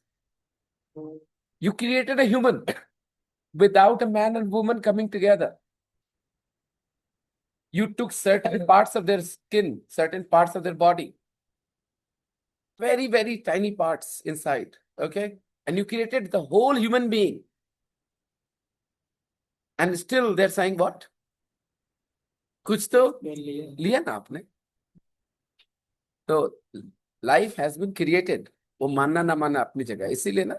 You created a human without a man and woman coming together. You took certain parts of their skin, certain parts of their body, very, very tiny parts inside. Okay. And you created the whole human being. And still they're saying what? कुछ तो लिया ना आपने. So life has been created. वो मानना ना मानना अपनी जगह. इसीलिए ना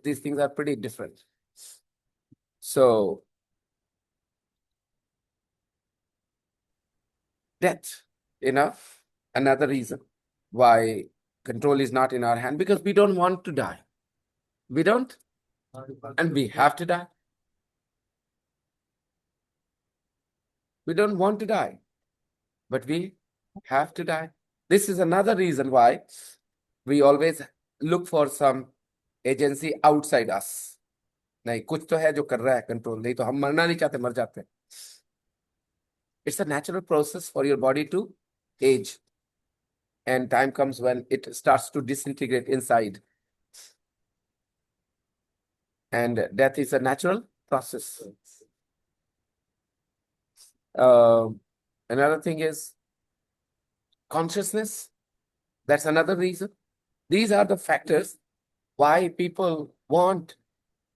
these things are pretty different. So death, another reason why control is not in our hand, because we don't want to die. We don't, and we have to die. We don't want to die, but we have to die. This is another reason why we always look for some agency outside us. नहीं, कुछ तो है जो कर रहा है control, नहीं तो हम मरना नहीं चाहते, मर जाते हैं. It's a natural process for your body to age. And time comes when it starts to disintegrate inside. And death is a natural process. Another thing is consciousness. That's another reason. These are the factors why people want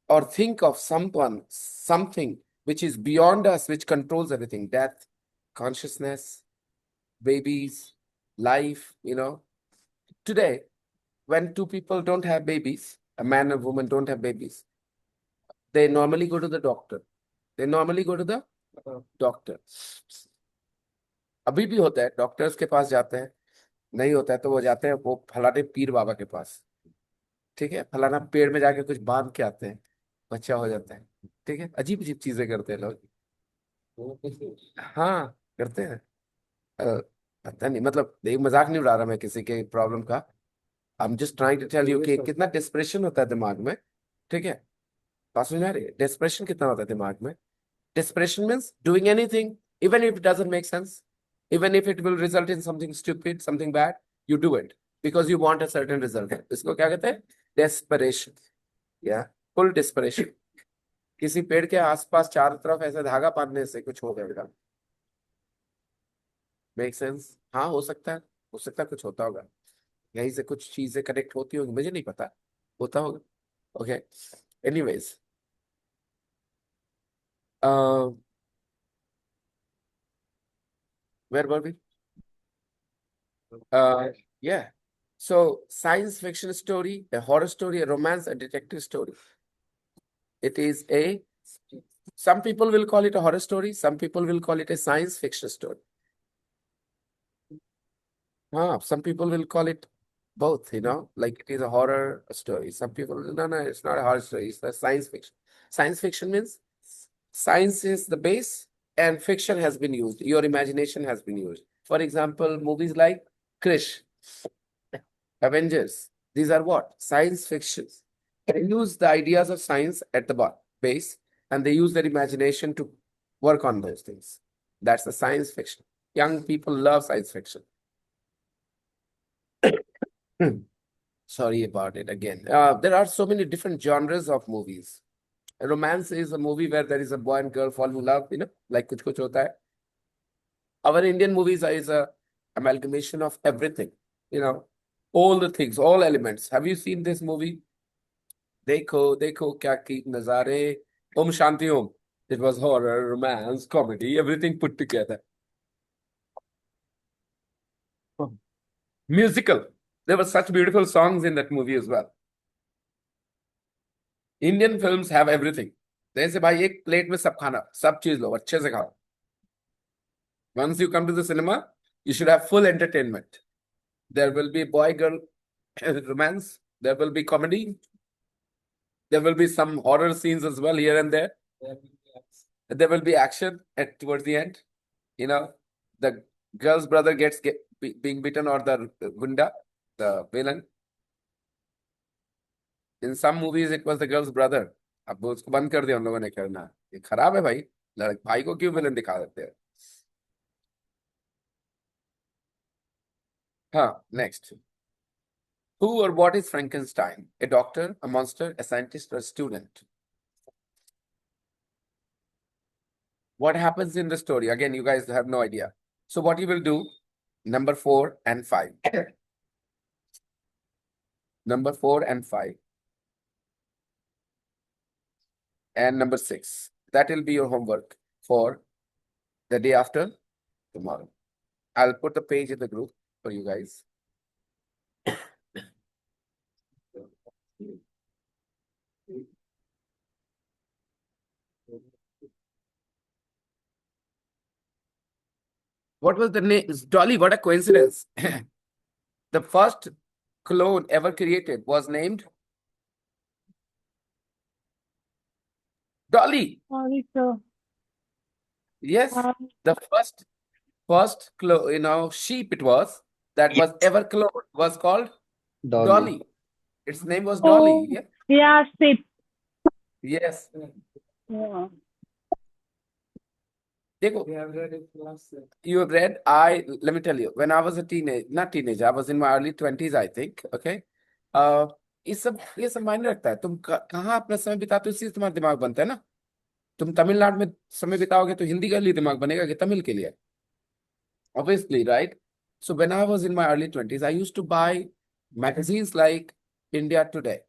or think of something which is beyond us, which controls everything. Death, consciousness, babies, life, Today, when two people don't have babies, a man and woman don't have babies, they normally go to the doctor. अभी भी होता है, doctors के पास जाते हैं. नहीं होता है तो वो जाते हैं वो फलाने पीर बाबा के पास. ठीक है, फलाना पेड़ में जाके कुछ बांध के आते हैं, बच्चा हो जाता है. ठीक है, अजीब अजीब चीजें करते हैं लोग. हाँ, करते हैं. पता नहीं, मतलब मजाक नहीं उड़ा रहा मैं किसी के प्रॉब्लम का. I am just trying to tell you कि कितना डिस्प्रेशन होता है दिमाग में. ठीक है, बात समझ में आ रही है? डिस्प्रेशन कितना होता है दिमाग में. Desperation means doing anything, even if it doesn't make sense, even if it will result in something stupid, something bad, you do it because you want a certain result. इसको क्या कहते हैं? Desperation. Yeah, full desperation. किसी पेड़ के आसपास चारों तरफ ऐसे धागा बांधने से कुछ हो गया. Make sense? हाँ, हो सकता है कुछ होता होगा. यहीं से कुछ चीजें कनेक्ट होती होंगी, मुझे नहीं पता, होता होगा. Okay. Anyways. Where were we? Yeah. So science fiction story, a horror story, a romance, a detective story. It is some people will call it a horror story. Some people will call it a science fiction story. Some people will call it both, like it is a horror story. Some people, no, it's not a horror story. It's a science fiction. Science fiction means science is the base and fiction has been used. Your imagination has been used. For example, movies like Krish, Avengers, these are what? Science fictions. They use the ideas of science at the base and they use their imagination to work on those things. That's the science fiction. Young people love science fiction. Sorry about it again. There are so many different genres of movies. A romance is a movie where there is a boy and girl fall in love, like Kuch Kuch Hota Hai. Our Indian movies is a amalgamation of everything, all the things, all elements. Have you seen this movie? Dekho, Dekho Kya Ki Nazare, Om Shanti Om. It was horror, romance, comedy, everything put together. Musical. There were such beautiful songs in that movie as well. Indian films have everything. जैसे भाई एक plate में सब खाना, सब चीज लो, अच्छे से खाओ. Once you come to the cinema, you should have full entertainment. There will be boy-girl romance. There will be comedy. There will be some horror scenes as well here and there. There will be action towards the end. The girl's brother gets being beaten, or the gunda, the villain. In some movies, it was the girl's brother. अब उसको बंद कर दिया उन लोगों ने करना. ये खराब है भाई. भाई को क्यों विलन दिखा देते हैं? Next. Who or what is Frankenstein? A doctor, a monster, a scientist, or a student? What happens in the story? Again, you guys have no idea. So what you will do, number 4 and 5. Number 4 and 5. And number 6. That will be your homework for the day after tomorrow. I'll put the page in the group for you guys. What was the name? Dolly, what a coincidence. The first clone ever created was named Dolly. Sorry, sir. Yes, Uh, the first sheep it was that was ever cloned was called Dolly. Dolly. Its name was oh, Dolly. Yeah. yeah, sip. Yes. Yeah. Dekho, We have read it last year. you have read. Let me tell you, when I was a teenager, I was in my early 20s, I think. Okay. ये सब मायने रखता है। तुम कहाँ अपना समय बिताते हो, इससे तुम्हारा दिमाग बनता है ना। तुम तमिलनाडु में समय बिताओगे तो हिंदी के लिए दिमाग बनेगा कि तमिल के लिए? Obviously, right? So when I was in my early 20s, I used to buy magazines like India Today.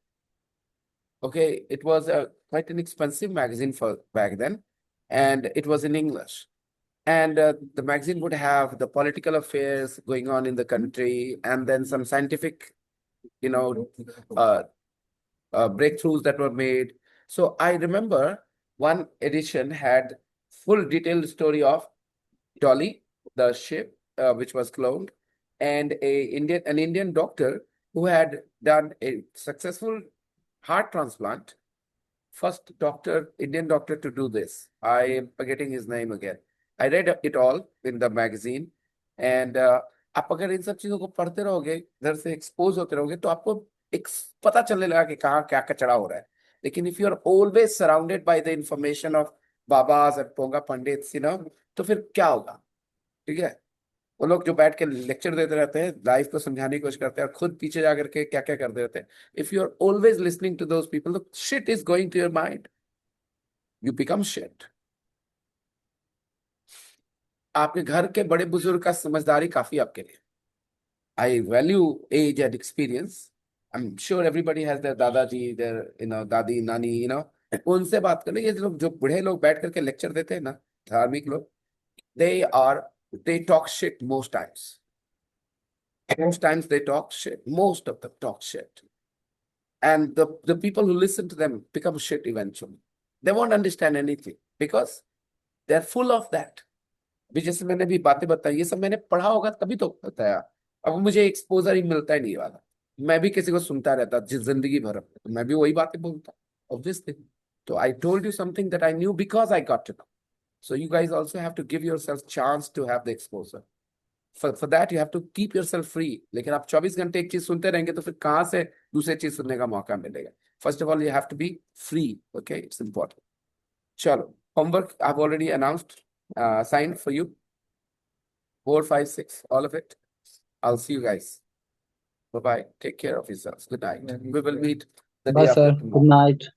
Okay, it was quite an expensive magazine for back then, and it was in English. And the magazine would have the political affairs going on in the country, and then some scientific, uh, breakthroughs that were made. So I remember one edition had full detailed story of Dolly, the ship, which was cloned, and an Indian doctor who had done a successful heart transplant. First Indian doctor to do this. I am forgetting his name again. I read it all in the magazine, and आप अगर इन सब चीजों को पढ़ते रहोगे, इधर से expose होते रहोगे, तो आपको एक पता चलने लगा कि कहाँ क्या कचरा हो रहा है. लेकिन if you are always surrounded by the information of babas and पोंगा पंडित्स, तो फिर क्या होगा? ठीक है. वो लोग जो बैठ के लेक्चर देते रहते हैं, लाइफ को समझाने की कोशिश करते हैं और खुद पीछे जाकर के क्या क्या करते रहते हैं. If you are always listening to those people, the shit is going to your mind. You become shit. आपके घर के बड़े बुजुर्ग का समझदारी काफी आपके लिए. I value age and experience. I am sure everybody has their dadaji, their dadi nani, उनसे बात कर ले. ये लोग जो बूढ़े लोग बैठ करके लेक्चर देते हैं ना, धार्मिक लोग, they talk shit most times. Most times they talk shit. Most of them talk shit. And the people who listen to them become shit eventually. They won't understand anything because they're full of that. भी जैसे मैंने भी बातें बताई, ये सब मैंने पढ़ा होगा तभी तो बताया. अब मुझे एक्सपोजर ही मिलता ही नहीं वाला. मैं भी किसी को सुनता रहता जिंदगी भर, तो मैं भी वही बातें बोलता, obviously. So I told you something that I knew because I got to know. So you guys also have to give yourself chance to have the exposure. For that you have to keep yourself free. लेकिन आप 24 घंटे एक चीज सुनते रहेंगे तो फिर कहाँ से दूसरी चीज सुनने का मौका मिलेगा? First of all, you have to be free. Okay, it's important. चलो, homework I've already announced, signed for you. 4, 5, 6, all of it. I'll see you guys. Bye-bye. Take care of yourselves. Good night. We will meet the Bye, day sir. after tomorrow. Good night.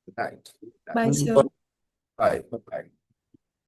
Good night. Bye, sir. Bye. Bye-bye.